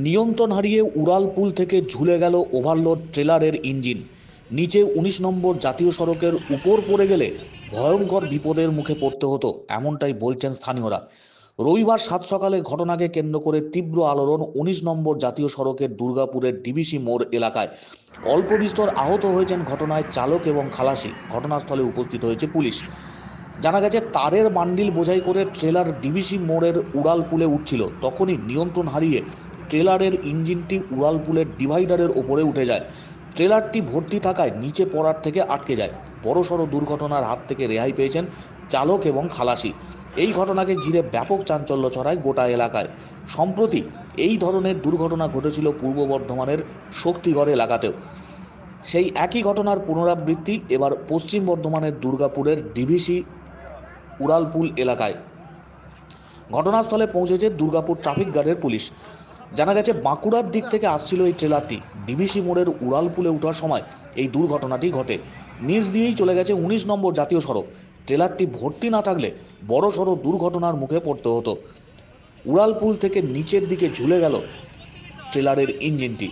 নিয়ন্ত্রণ হারিয়ে উড়ালপুল থেকে ঝুলে গেল ওভারলোড ট্রেলারের ইঞ্জিন। নিচে ১৯ নম্বর জাতীয় সড়কের উপর পড়ে গেলে ভয়ঙ্কর বিপদের মুখে পড়তে হতো, এমনটাই বলছেন স্থানীয়রা। রবিবার সাত সকালে ঘটনাকে কেন্দ্র করে তীব্র আলোড়ন ১৯ নম্বর জাতীয় সড়কের দুর্গাপুরের ডিবিসি মোড় এলাকায়। অল্প বিস্তর আহত হয়েছেন ঘটনায় চালক এবং খালাসি। ঘটনাস্থলে উপস্থিত হয়েছে পুলিশ। জানা গেছে, তারের বান্ডিল বোঝাই করে ট্রেলার ডিবিসি মোড়ের উড়ালপুলে উঠছিল। তখনই নিয়ন্ত্রণ হারিয়ে ট্রেলারের ইঞ্জিনটি উড়ালপুলের ডিভাইডারের ওপরে উঠে যায়। ট্রেলারটি ভর্তি থাকায় নিচে পড়ার থেকে আটকে যায়। বড়সড় দুর্ঘটনার হাত থেকে রেহাই পেয়েছেন চালক এবং খালাসি। এই ঘটনাকে ঘিরে ব্যাপক চাঞ্চল্য ছড়ায় গোটা এলাকায়। সম্প্রতি এই ধরনের দুর্ঘটনা ঘটেছিল পূর্ব বর্ধমানের শক্তিগড় এলাকাতেও। সেই একই ঘটনার পুনরাবৃত্তি এবার পশ্চিম বর্ধমানের দুর্গাপুরের ডিভিসি উড়ালপুল এলাকায়। ঘটনাস্থলে পৌঁছেছে দুর্গাপুর ট্রাফিক গার্ডের পুলিশ। জানা গেছে, বাঁকুড়ার দিক থেকে আসছিল এই ট্রেলারটি। ডিভিসি মোড়ের উড়ালপুলে ওঠার সময় এই দুর্ঘটনাটি ঘটে। নিচ দিয়েই চলে গেছে ১৯ নম্বর জাতীয় সড়ক। ট্রেলারটি ভর্তি না থাকলে বড়সড় দুর্ঘটনার মুখে পড়তে হতো। উড়ালপুল থেকে নিচের দিকে ঝুলে গেল ট্রেলারের ইঞ্জিনটি।